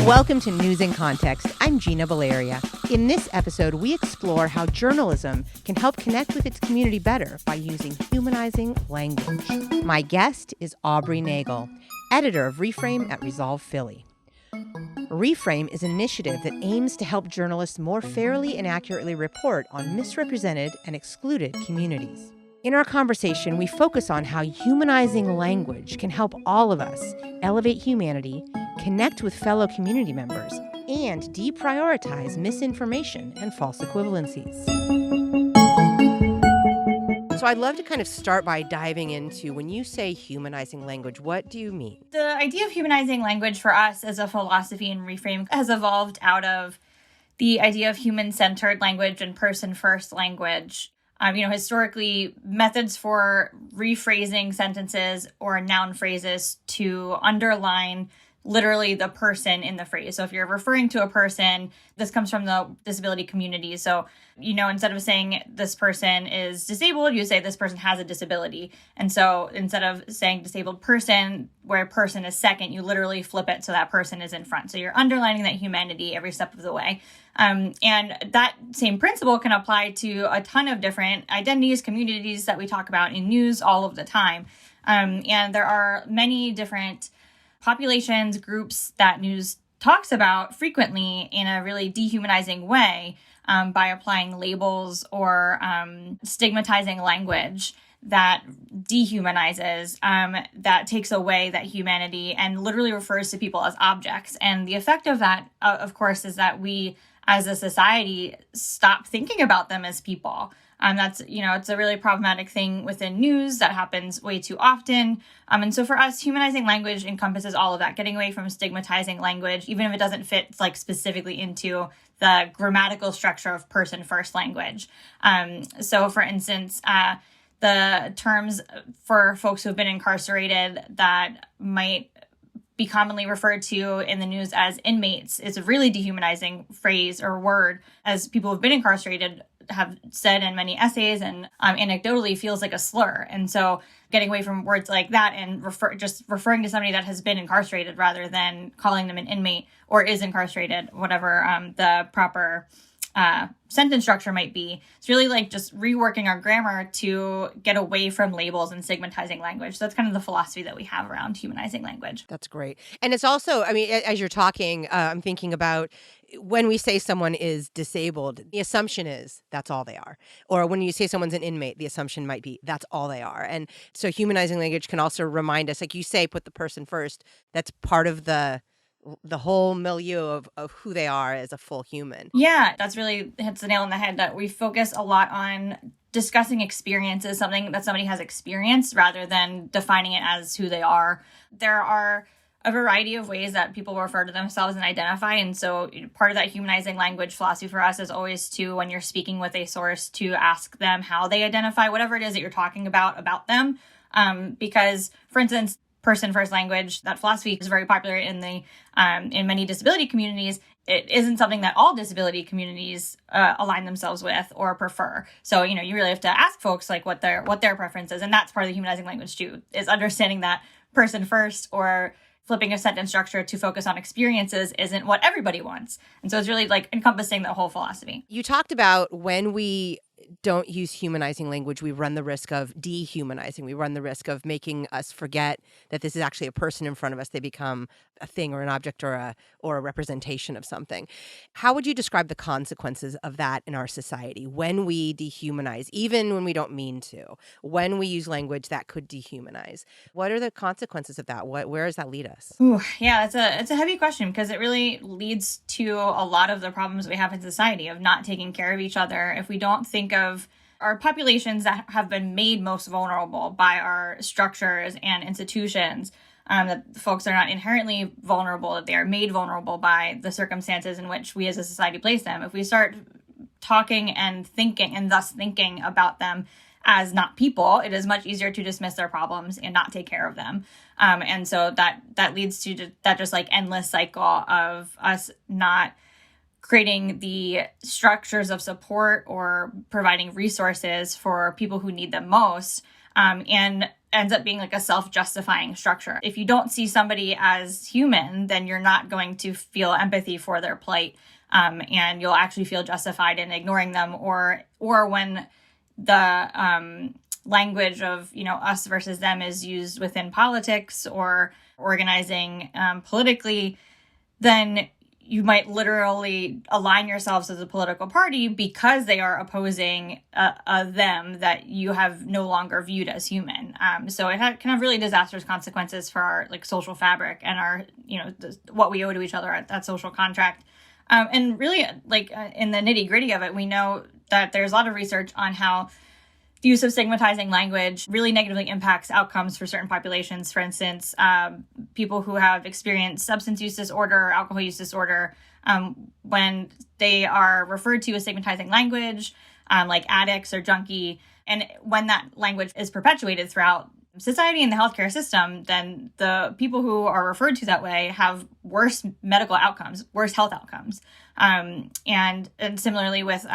Welcome to News in Context. I'm Gina Valeria. In this episode, we explore how journalism can help connect with its community better by using humanizing language. My guest is Aubrey Nagle, editor of Reframe at Resolve Philly. Reframe is an initiative that aims to help journalists more fairly and accurately report on misrepresented and excluded communities. In our conversation, we focus on how humanizing language can help all of us elevate humanity, connect with fellow community members, and deprioritize misinformation and false equivalencies. So I'd love to kind of start by diving into, when you say humanizing language, what do you mean? The idea of humanizing language for us as a philosophy in Reframe has evolved out of the idea of human-centered language and person-first language. Historically, methods for rephrasing sentences or noun phrases to underline literally the person in the phrase. So if you're referring to a person, this comes from the disability community. So, instead of saying this person is disabled, you say this person has a disability. And so instead of saying disabled person, where person is second, you literally flip it so that person is in front. So you're underlining that humanity every step of the way. And that same principle can apply to a ton of different identities, communities that we talk about in news all of the time. And there are many different populations, groups that news talks about frequently in a really dehumanizing way by applying labels or stigmatizing language that dehumanizes, that takes away that humanity and literally refers to people as objects. And the effect of that, of course, is that we as a society stop thinking about them as people. That's, it's a really problematic thing within news that happens way too often. And so for us, humanizing language encompasses all of that, getting away from stigmatizing language, even if it doesn't fit specifically into the grammatical structure of person-first language. So for instance, the terms for folks who have been incarcerated that might be commonly referred to in the news as inmates is a really dehumanizing phrase or word, as people who've been incarcerated have said in many essays and anecdotally feels like a slur. And so getting away from words like that and referring to somebody that has been incarcerated rather than calling them an inmate or is incarcerated, whatever the proper sentence structure might be. It's really just reworking our grammar to get away from labels and stigmatizing language. So that's kind of the philosophy that we have around humanizing language. That's great. And it's also, as you're talking, I'm thinking about when we say someone is disabled, the assumption is that's all they are. Or when you say someone's an inmate, the assumption might be that's all they are. And so humanizing language can also remind us, like you say, put the person first. That's part of the whole milieu of who they are as a full human. Yeah, that's really hits the nail on the head, that we focus a lot on discussing experiences, something that somebody has experienced, rather than defining it as who they are. There are a variety of ways that people refer to themselves and identify. And so part of that humanizing language philosophy for us is always to, when you're speaking with a source, to ask them how they identify whatever it is that you're talking about them. Because, for instance, person-first language, that philosophy is very popular in many disability communities. It isn't something that all disability communities align themselves with or prefer. So, you really have to ask folks what their preference is. And that's part of the humanizing language too, is understanding that person first or flipping a sentence structure to focus on experiences isn't what everybody wants. And so it's really encompassing the whole philosophy. You talked about when we don't use humanizing language, we run the risk of dehumanizing. We run the risk of making us forget that this is actually a person in front of us. They become a thing or an object or a representation of something. How would you describe the consequences of that in our society when we dehumanize, even when we don't mean to, when we use language that could dehumanize? What are the consequences of that? Where does that lead us? Ooh, yeah, it's a heavy question, because it really leads to a lot of the problems we have in society of not taking care of each other. If we don't think of our populations that have been made most vulnerable by our structures and institutions, that folks are not inherently vulnerable, that they are made vulnerable by the circumstances in which we as a society place them. If we start talking and thinking, and thus thinking about them as not people, it is much easier to dismiss their problems and not take care of them. And so that leads to that just endless cycle of us not creating the structures of support or providing resources for people who need them most. And ends up being like a self-justifying structure. If you don't see somebody as human, then you're not going to feel empathy for their plight, and you'll actually feel justified in ignoring them, or when the language of, us versus them is used within politics or organizing politically, then you might literally align yourselves as a political party because they are opposing them that you have no longer viewed as human. So it can have really disastrous consequences for our social fabric and our, what we owe to each other at that social contract. And really, in the nitty gritty of it, we know that there's a lot of research on how the use of stigmatizing language really negatively impacts outcomes for certain populations. For instance, people who have experienced substance use disorder, alcohol use disorder, when they are referred to as stigmatizing language, like addicts or junkie, and when that language is perpetuated throughout society and the healthcare system, then the people who are referred to that way have worse medical outcomes, worse health outcomes. And similarly with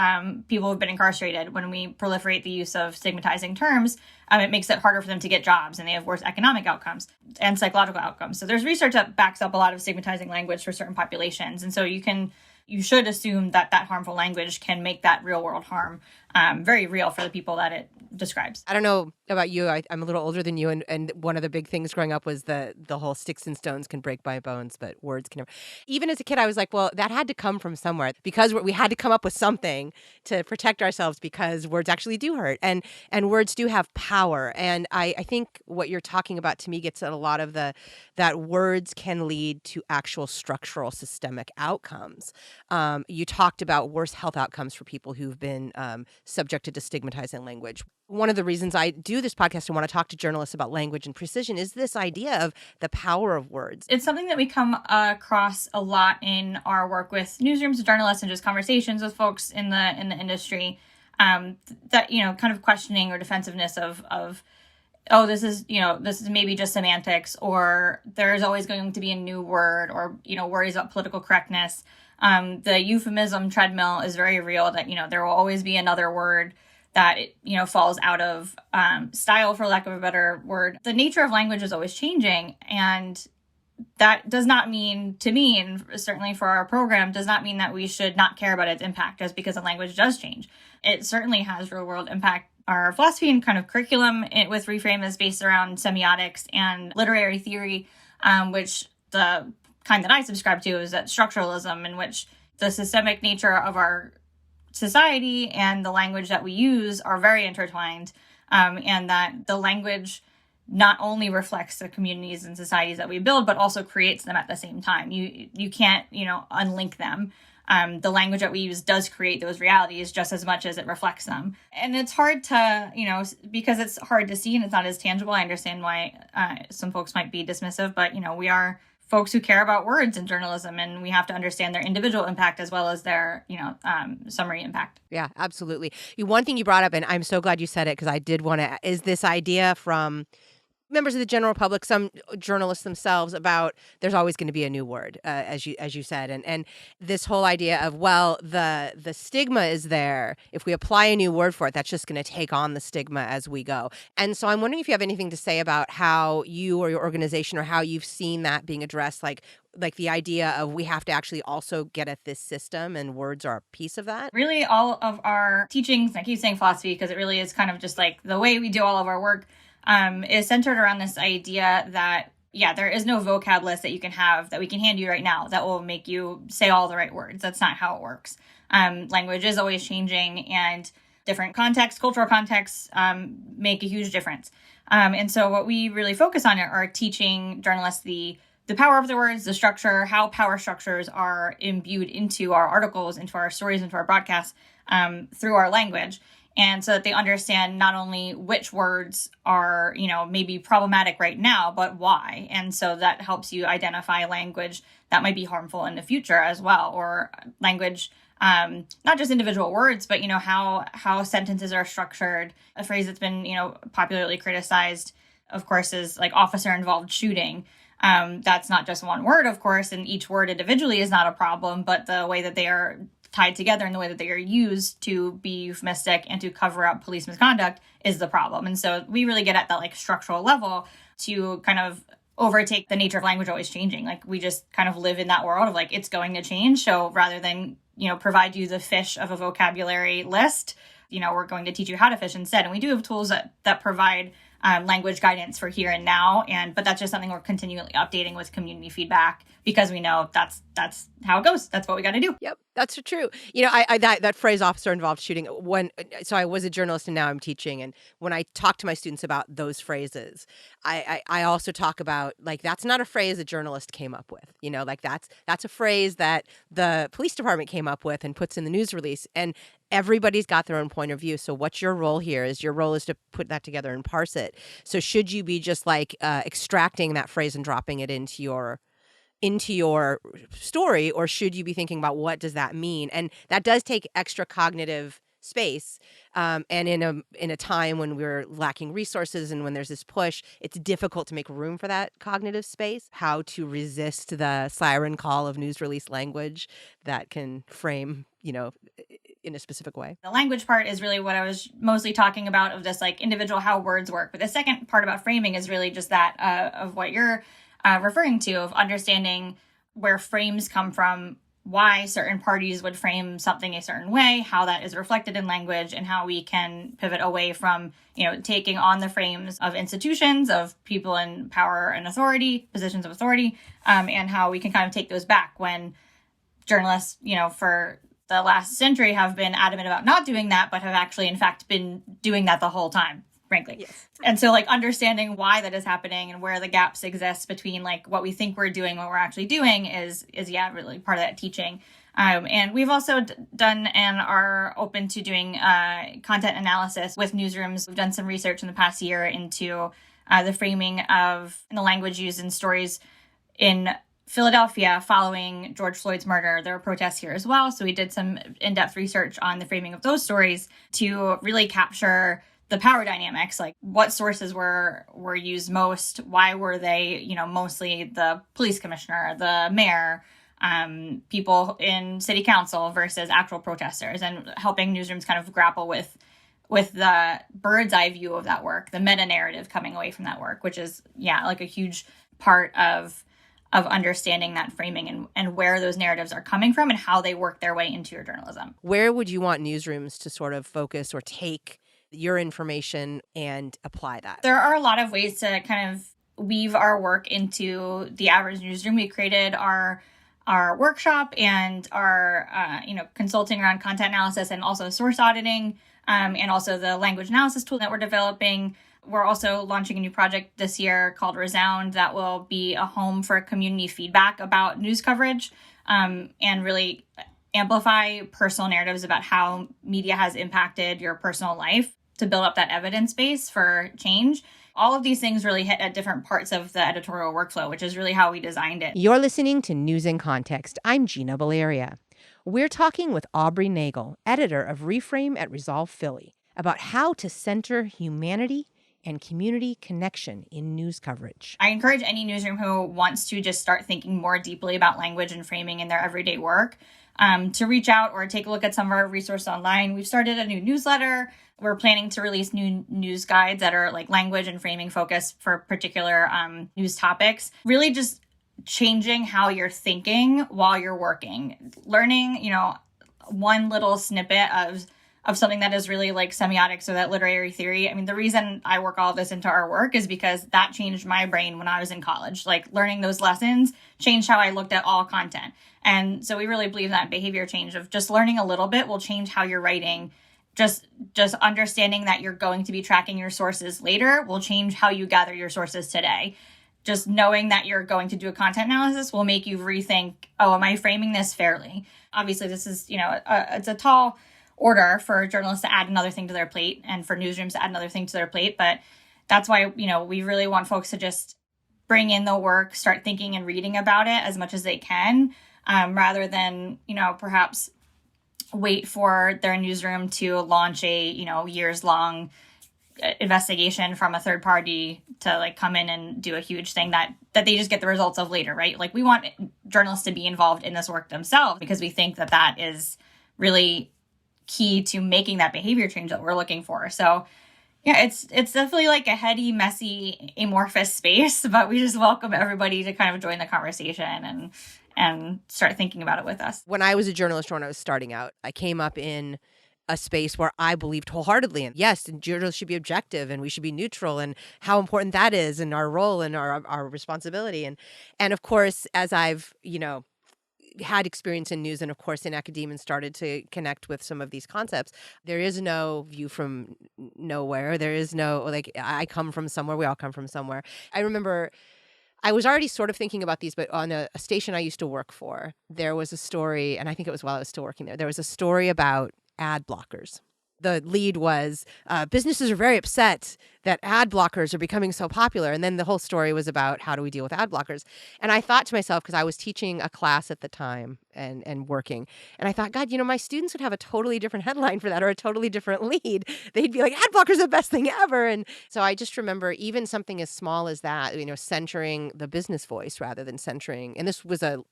people who've been incarcerated, when we proliferate the use of stigmatizing terms, it makes it harder for them to get jobs, and they have worse economic outcomes and psychological outcomes. So there's research that backs up a lot of stigmatizing language for certain populations. And so you should assume that harmful language can make that real world harm very real for the people that it describes. I don't know about you. I'm a little older than you, and one of the big things growing up was the whole sticks and stones can break my bones, but words can never. Even as a kid, I was like, well, that had to come from somewhere, because we had to come up with something to protect ourselves, because words actually do hurt, and words do have power. And I think what you're talking about to me gets at a lot of that words can lead to actual structural systemic outcomes. You talked about worse health outcomes for people who've been subjected to stigmatizing language. One of the reasons I do this podcast and want to talk to journalists about language and precision is this idea of the power of words. It's something that we come across a lot in our work with newsrooms, journalists, and just conversations with folks in the industry, that, kind of questioning or defensiveness of oh, this is maybe just semantics, or there's always going to be a new word, or, worries about political correctness. The euphemism treadmill is very real, that, there will always be another word that, falls out of style, for lack of a better word. The nature of language is always changing. And that does not mean, to me, and certainly for our program, does not mean that we should not care about its impact just because the language does change. It certainly has real world impact. Our philosophy and kind of curriculum with Reframe is based around semiotics and literary theory, which the kind that I subscribe to is that structuralism, in which the systemic nature of our society and the language that we use are very intertwined, and that the language not only reflects the communities and societies that we build, but also creates them at the same time. You can't, unlink them. The language that we use does create those realities just as much as it reflects them. And it's hard to, because it's hard to see and it's not as tangible. I understand why some folks might be dismissive, but, we are folks who care about words in journalism, and we have to understand their individual impact as well as their, summary impact. Yeah, absolutely. One thing you brought up, and I'm so glad you said it, because I did want to, is this idea from members of the general public, some journalists themselves, about there's always going to be a new word, as you said, and this whole idea of, well, the stigma is there. If we apply a new word for it, that's just going to take on the stigma as we go. And so I'm wondering if you have anything to say about how you or your organization, or how you've seen that being addressed, like the idea of we have to actually also get at this system, and words are a piece of that. Really, all of our teachings, I keep saying philosophy because it really is kind of just like the way we do all of our work, is centered around this idea that, there is no vocab list that you can have, that we can hand you right now, that will make you say all the right words. That's not how it works. Language is always changing, and different contexts, cultural contexts, make a huge difference. And so what we really focus on are teaching journalists the power of the words, the structure, how power structures are imbued into our articles, into our stories, into our broadcasts, through our language. And so that they understand not only which words are, maybe problematic right now, but why. And so that helps you identify language that might be harmful in the future as well, or language, not just individual words, but, how sentences are structured. A phrase that's been, popularly criticized, of course, is like officer-involved shooting. That's not just one word, of course, and each word individually is not a problem, but the way that they are tied together in the way that they are used to be euphemistic and to cover up police misconduct is the problem. And so we really get at that like structural level to kind of overtake the nature of language always changing. Like we just kind of live in that world of like, it's going to change. So rather than, provide you the fish of a vocabulary list, we're going to teach you how to fish instead. And we do have tools that provide language guidance for here and now. But that's just something we're continually updating with community feedback because we know that's how it goes. That's what we got to do. Yep, that's true. That phrase "officer involved shooting." So I was a journalist and now I'm teaching, and when I talk to my students about those phrases, I also talk about like that's not a phrase a journalist came up with. Like that's a phrase that the police department came up with and puts in the news release, and everybody's got their own point of view. So what's your role here? Your role is to put that together and parse it. So should you be just like extracting that phrase and dropping it into your story, or should you be thinking about what does that mean? And that does take extra cognitive space. And in a time when we're lacking resources and when there's this push, it's difficult to make room for that cognitive space. How to resist the siren call of news release language that can frame, in a specific way. The language part is really what I was mostly talking about of this like individual how words work. But the second part about framing is really just that of what you're referring to, of understanding where frames come from, why certain parties would frame something a certain way, how that is reflected in language, and how we can pivot away from, taking on the frames of institutions, of people in power and authority, positions of authority, and how we can kind of take those back when journalists, for the last century have been adamant about not doing that, but have actually, in fact, been doing that the whole time, frankly. Yes. And so like understanding why that is happening and where the gaps exist between like what we think we're doing, what we're actually doing is really part of that teaching. And we've also done and are open to doing content analysis with newsrooms. We've done some research in the past year into the framing of the language used in stories in Philadelphia following George Floyd's murder. There were protests here as well. So we did some in-depth research on the framing of those stories to really capture the power dynamics, like what sources were used most, why were they, mostly the police commissioner, the mayor, people in city council versus actual protesters, and helping newsrooms kind of grapple with the bird's eye view of that work, the meta narrative coming away from that work, which is, like a huge part of understanding that framing and where those narratives are coming from and how they work their way into your journalism. Where would you want newsrooms to sort of focus or take your information and apply that? There are a lot of ways to kind of weave our work into the average newsroom. We created our workshop and our consulting around content analysis and also source auditing, and also the language analysis tool that we're developing. We're also launching a new project this year called Resound that will be a home for community feedback about news coverage, and really amplify personal narratives about how media has impacted your personal life to build up that evidence base for change. All of these things really hit at different parts of the editorial workflow, which is really how we designed it. You're listening to News in Context. I'm Gina Valeria. We're talking with Aubrey Nagle, editor of Reframe at Resolve Philly, about how to center humanity and community connection in news coverage. I encourage any newsroom who wants to just start thinking more deeply about language and framing in their everyday work to reach out or take a look at some of our resources online. We've started a new newsletter. We're planning to release new news guides that are like language and framing focused for particular news topics. Really just changing how you're thinking while you're working. Learning, one little snippet of something that is really like semiotics or that literary theory. I mean, the reason I work all of this into our work is because that changed my brain when I was in college. Like learning those lessons changed how I looked at all content. And so we really believe that behavior change of just learning a little bit will change how you're writing. Just understanding that you're going to be tracking your sources later will change how you gather your sources today. Just knowing that you're going to do a content analysis will make you rethink, am I framing this fairly? Obviously, this is, it's a tall order for journalists to add another thing to their plate and for newsrooms to add another thing to their plate. But that's why, we really want folks to just bring in the work, start thinking and reading about it as much as they can, rather than, perhaps wait for their newsroom to launch a, years long investigation from a third party to like come in and do a huge thing that they just get the results of later, right? Like we want journalists to be involved in this work themselves because we think that is really key to making that behavior change that we're looking for. So yeah, it's definitely like a heady, messy, amorphous space, but we just welcome everybody to kind of join the conversation and start thinking about it with us. When I was a journalist, when I was starting out, I came up in a space where I believed wholeheartedly in, yes, and journalists should be objective and we should be neutral, and how important that is, and our role and our responsibility. And of course, as I've, had experience in news and of course in academia and started to connect with some of these concepts, there is no view from nowhere. There is no, like, I come from somewhere, we all come from somewhere. I remember I was already sort of thinking about these, but on a station I used to work for, there was a story, and I think it was while I was still working there was a story about ad blockers. The lead was businesses are very upset that ad blockers are becoming so popular. And then the whole story was about how do we deal with ad blockers. And I thought to myself, because I was teaching a class at the time and working, and I thought, God, my students would have a totally different headline for that, or a totally different lead. They'd be like, ad blockers are the best thing ever. And so I just remember even something as small as that, centering the business voice rather than centering, and this was a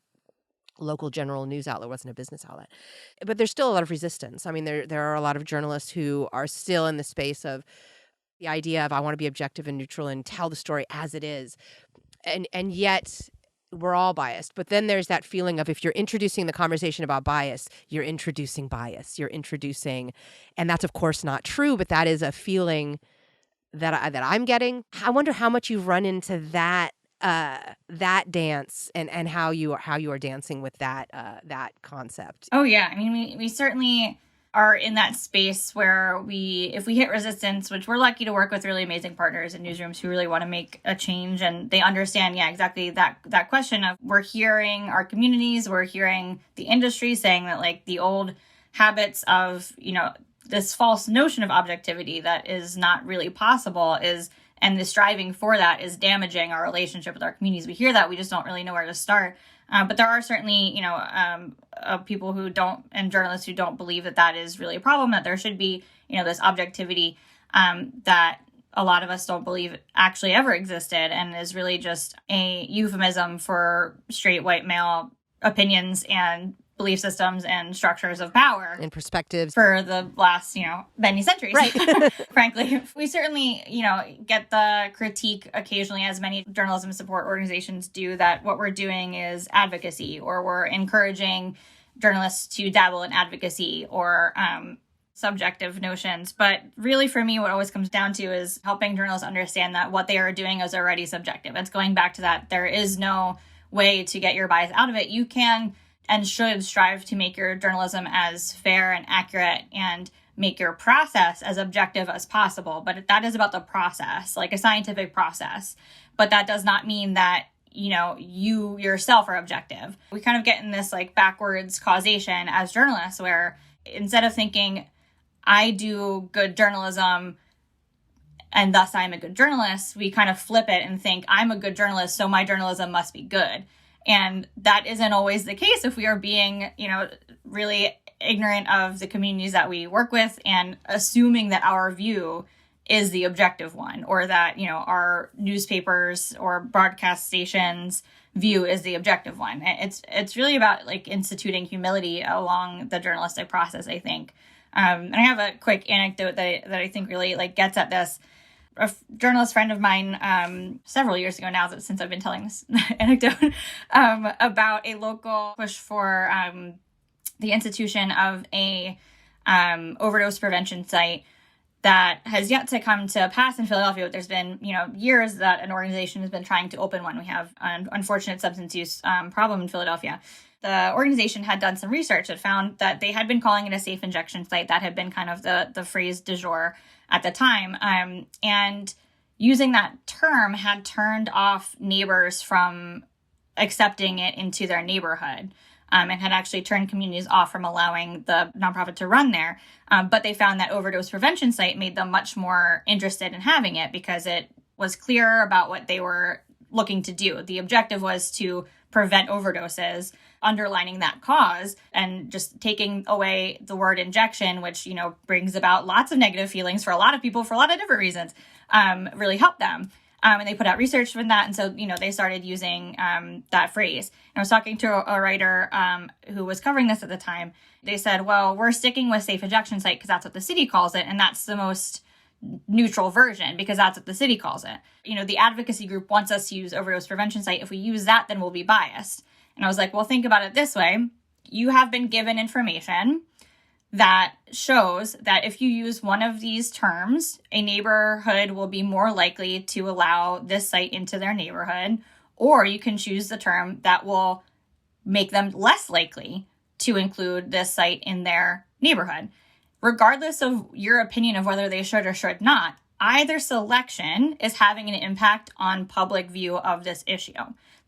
local general news outlet, wasn't a business outlet. But there's still a lot of resistance. I mean, there are a lot of journalists who are still in the space of the idea of I want to be objective and neutral and tell the story as it is. And yet we're all biased. But then there's that feeling of if you're introducing the conversation about bias, you're introducing bias. And that's of course not true, but that is a feeling that I'm getting. I wonder how much you've run into that dance and how you are dancing with that concept. Oh yeah, I mean we certainly are in that space where if we hit resistance, which we're lucky to work with really amazing partners in newsrooms who really want to make a change, and they understand, exactly that question of, we're hearing our communities, we're hearing the industry saying that like the old habits of this false notion of objectivity that is not really possible and the striving for that is damaging our relationship with our communities. We hear that, we just don't really know where to start. But there are certainly, people who don't, and journalists who don't believe that is really a problem, that there should be, this objectivity that a lot of us don't believe actually ever existed, and is really just a euphemism for straight white male opinions and belief systems and structures of power and perspectives for the last, many centuries. Right. Frankly, we certainly, get the critique occasionally, as many journalism support organizations do, that what we're doing is advocacy, or we're encouraging journalists to dabble in advocacy or subjective notions. But really, for me, what always comes down to is helping journalists understand that what they are doing is already subjective. It's going back to that. There is no way to get your bias out of it. You can and should strive to make your journalism as fair and accurate and make your process as objective as possible. But that is about the process, like a scientific process. But that does not mean that, you yourself are objective. We kind of get in this like backwards causation as journalists, where instead of thinking, I do good journalism and thus I'm a good journalist, we kind of flip it and think, I'm a good journalist, so my journalism must be good. And that isn't always the case if we are being, really ignorant of the communities that we work with and assuming that our view is the objective one, or that, our newspapers or broadcast stations view is the objective one. It's really about like instituting humility along the journalistic process, I think. And I have a quick anecdote that I think really like gets at this. A journalist friend of mine several years ago now, since I've been telling this anecdote, about a local push for the institution of a overdose prevention site that has yet to come to pass in Philadelphia. But there's been, years that an organization has been trying to open one. We have an unfortunate substance use problem in Philadelphia. The organization had done some research that found that they had been calling it a safe injection site. That had been kind of the phrase du jour at the time. And using that term had turned off neighbors from accepting it into their neighborhood, and had actually turned communities off from allowing the nonprofit to run there. But they found that overdose prevention site made them much more interested in having it because it was clear about what they were looking to do. The objective was to prevent overdoses, underlining that cause, and just taking away the word injection, which, brings about lots of negative feelings for a lot of people for a lot of different reasons, really helped them. And they put out research from that. And so, they started using that phrase. And I was talking to a writer who was covering this at the time. They said, well, we're sticking with safe ejection site because that's what the city calls it. And that's the most neutral version because that's what the city calls it. The advocacy group wants us to use overdose prevention site. If we use that, then we'll be biased. And I was like, well, think about it this way. You have been given information that shows that if you use one of these terms, a neighborhood will be more likely to allow this site into their neighborhood, or you can choose the term that will make them less likely to include this site in their neighborhood. Regardless of your opinion of whether they should or should not, either selection is having an impact on public view of this issue.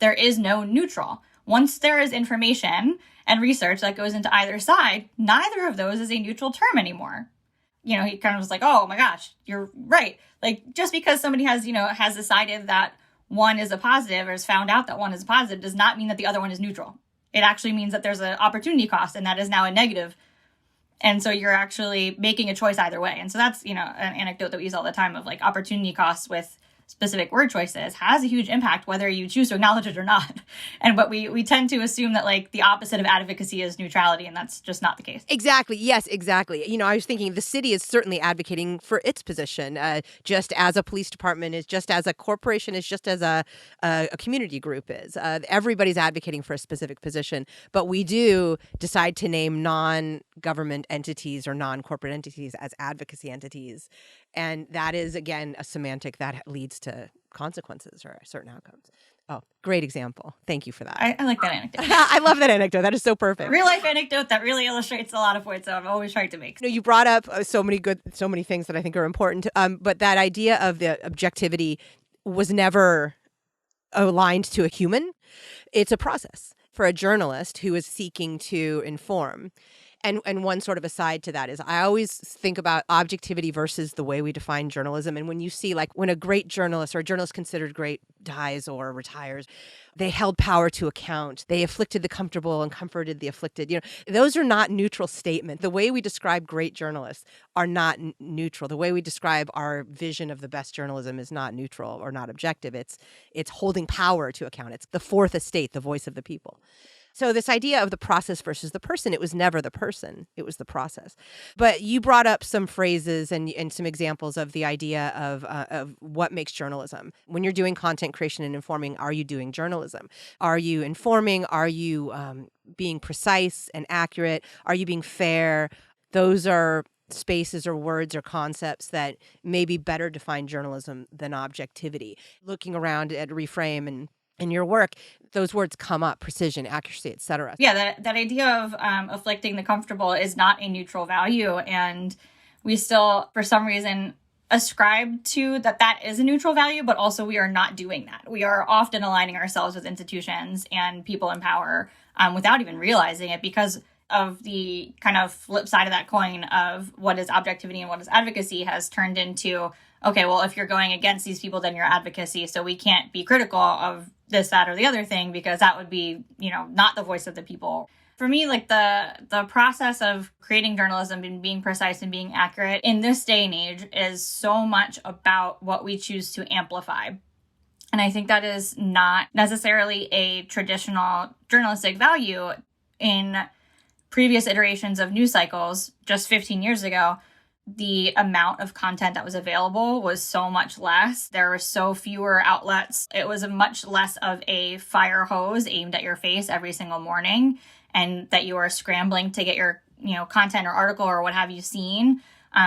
There is no neutral. Once there is information and research that goes into either side, neither of those is a neutral term anymore. He kind of was like, oh my gosh, you're right. Like, just because somebody has decided that one is a positive or has found out that one is a positive does not mean that the other one is neutral. It actually means that there's an opportunity cost and that is now a negative. And so you're actually making a choice either way. And so that's, an anecdote that we use all the time of like opportunity costs with specific word choices has a huge impact whether you choose to acknowledge it or not. And but we tend to assume that like the opposite of advocacy is neutrality, and that's just not the case. Exactly. Yes, exactly. I was thinking the city is certainly advocating for its position, just as a police department is, just as a corporation is, just as a community group is. Everybody's advocating for a specific position, but we do decide to name non-government entities or non-corporate entities as advocacy entities. And that is, again, a semantic that leads to consequences or certain outcomes. Oh, great example. Thank you for that. I like that anecdote. I love that anecdote. That is so perfect. Real life anecdote that really illustrates a lot of points that I'm always trying to make. You brought up so many things that I think are important. But that idea of the objectivity was never aligned to a human. It's a process for a journalist who is seeking to inform. And one sort of aside to that is I always think about objectivity versus the way we define journalism. And when you see like when a great journalist or a journalist considered great dies or retires, they held power to account. They afflicted the comfortable and comforted the afflicted. Those are not neutral statements. The way we describe great journalists are not neutral. The way we describe our vision of the best journalism is not neutral or not objective. It's holding power to account. It's the fourth estate, the voice of the people. So this idea of the process versus the person, it was never the person, it was the process. But you brought up some phrases and some examples of the idea of what makes journalism. When you're doing content creation and informing, are you doing journalism? Are you informing? Are you being precise and accurate? Are you being fair? Those are spaces or words or concepts that maybe better define journalism than objectivity. Looking around at Reframe and in your work, those words come up: precision, accuracy, etc. Yeah, that idea of afflicting the comfortable is not a neutral value. And we still, for some reason, ascribe to that is a neutral value, but also we are not doing that. We are often aligning ourselves with institutions and people in power without even realizing it because of the kind of flip side of that coin of what is objectivity and what is advocacy has turned into, okay, well, if you're going against these people, then you're advocacy. So we can't be critical of this, that, or the other thing because that would be, not the voice of the people. For me, like the process of creating journalism and being precise and being accurate in this day and age is so much about what we choose to amplify. And I think that is not necessarily a traditional journalistic value. In previous iterations of news cycles, just 15 years ago, the amount of content that was available was so much less. There were so fewer outlets. It was a much less of a fire hose aimed at your face every single morning, and that you were scrambling to get your, content or article or what have you seen.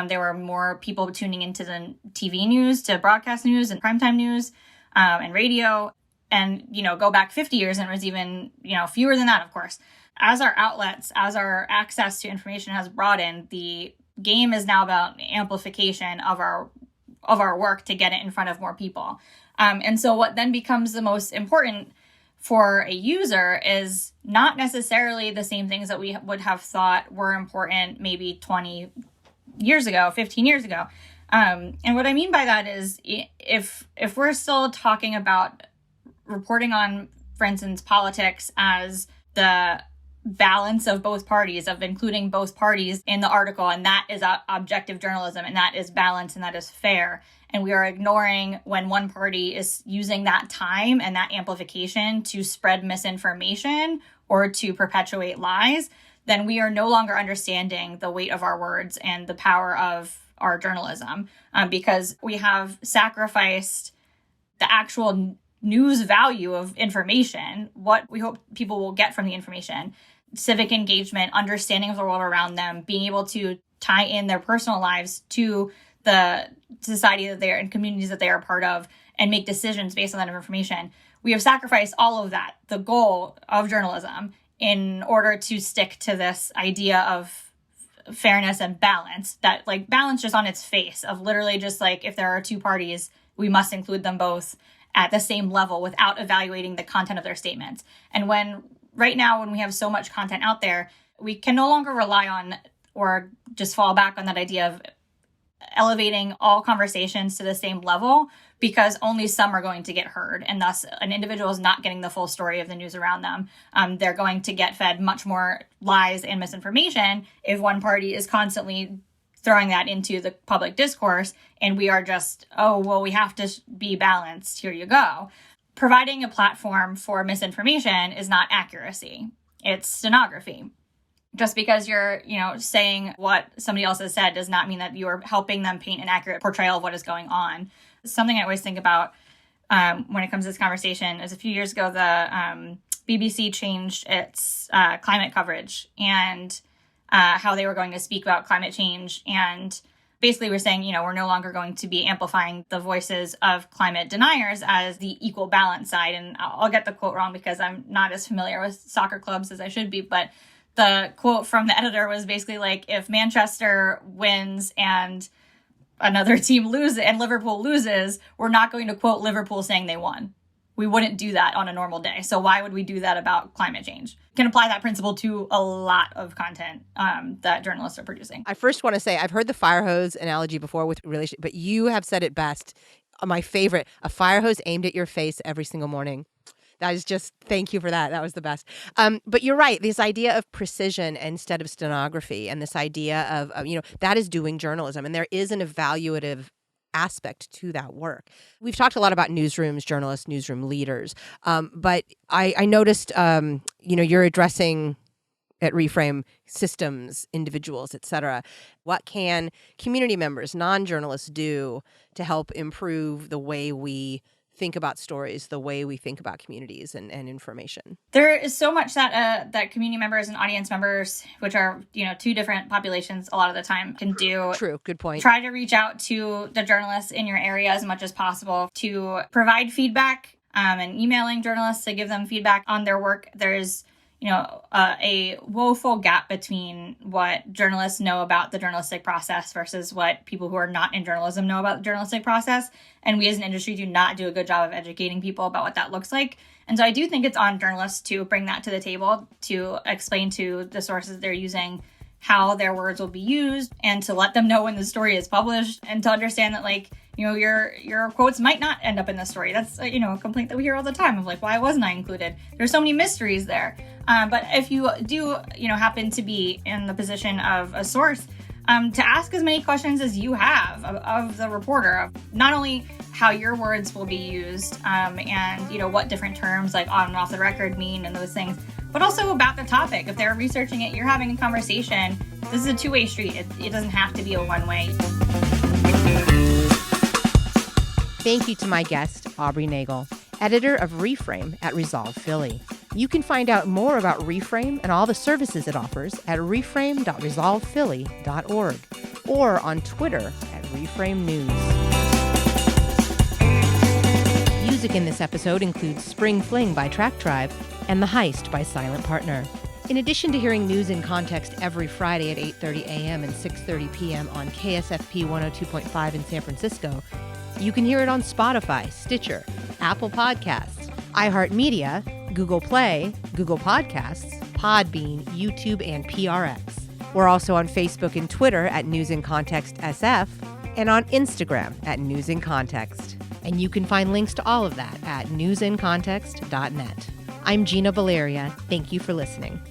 There were more people tuning into the TV news, to broadcast news and primetime news, and radio. And, go back 50 years and it was even, fewer than that, of course. As our outlets, as our access to information has broadened, the game is now about amplification of our work to get it in front of more people. And so what then becomes the most important for a user is not necessarily the same things that we would have thought were important maybe 20 years ago, 15 years ago. And what I mean by that is if we're still talking about reporting on, for instance, politics as the balance of both parties, of including both parties in the article. And that is objective journalism, and that is balance, and that is fair. And we are ignoring when one party is using that time and that amplification to spread misinformation or to perpetuate lies, then we are no longer understanding the weight of our words and the power of our journalism, because we have sacrificed the actual news value of information, what we hope people will get from the information, civic engagement, understanding of the world around them, being able to tie in their personal lives to the society that they're in, communities that they are part of, and make decisions based on that information. We have sacrificed all of that, the goal of journalism, in order to stick to this idea of fairness and balance, that like balance just on its face of literally just like, if there are two parties, we must include them both at the same level without evaluating the content of their statements. And right now, when we have so much content out there, we can no longer rely on or just fall back on that idea of elevating all conversations to the same level, because only some are going to get heard. And thus, an individual is not getting the full story of the news around them. They're going to get fed much more lies and misinformation if one party is constantly throwing that into the public discourse. And we are just, oh, well, we have to be balanced. Here you go. Providing a platform for misinformation is not accuracy. It's stenography. Just because you're, saying what somebody else has said does not mean that you are helping them paint an accurate portrayal of what is going on. Something I always think about when it comes to this conversation is a few years ago, the BBC changed its climate coverage and how they were going to speak about climate change. And basically we're saying, we're no longer going to be amplifying the voices of climate deniers as the equal balance side. And I'll get the quote wrong because I'm not as familiar with soccer clubs as I should be, but the quote from the editor was basically like, if Manchester wins and another team loses and Liverpool loses, we're not going to quote Liverpool saying they won. We wouldn't do that on a normal day. So why would we do that about climate change? You can apply that principle to a lot of content that journalists are producing. I first want to say I've heard the fire hose analogy before with relation, but you have said it best. My favorite, a fire hose aimed at your face every single morning. That is just, thank you for that. That was the best. But you're right. This idea of precision instead of stenography, and this idea of, that is doing journalism. And there is an evaluative aspect to that work. We've talked a lot about newsrooms, journalists, newsroom leaders. But I noticed, you're addressing at Reframe systems, individuals, et cetera. What can community members, non-journalists do to help improve the way we think about stories, the way we think about communities and information? There is so much that that community members and audience members, which are, two different populations a lot of the time, can do. True. Good point. Try to reach out to the journalists in your area as much as possible to provide feedback, and emailing journalists to give them feedback on their work. There's a woeful gap between what journalists know about the journalistic process versus what people who are not in journalism know about the journalistic process. And we as an industry do not do a good job of educating people about what that looks like. And so I do think it's on journalists to bring that to the table, to explain to the sources they're using how their words will be used, and to let them know when the story is published, and to understand that, your quotes might not end up in the story. That's, a complaint that we hear all the time of why wasn't I included? There's so many mysteries there. But if you do, happen to be in the position of a source, to ask as many questions as you have of the reporter, of not only how your words will be used, and, what different terms like on and off the record mean and those things, but also about the topic. If they're researching it, you're having a conversation. This is a two-way street. It doesn't have to be a one-way. Thank you to my guest, Aubrey Nagle, editor of Reframe at Resolve Philly. You can find out more about Reframe and all the services it offers at reframe.resolvephilly.org or on Twitter at Reframe News. Music in this episode includes Spring Fling by Track Tribe and The Heist by Silent Partner. In addition to hearing News in Context every Friday at 8:30 a.m. and 6:30 p.m. on KSFP 102.5 in San Francisco, you can hear it on Spotify, Stitcher, Apple Podcasts, iHeartMedia, Google Play, Google Podcasts, Podbean, YouTube, and PRX. We're also on Facebook and Twitter at News in Context SF and on Instagram at News in Context. And you can find links to all of that at newsincontext.net. I'm Gina Valeria. Thank you for listening.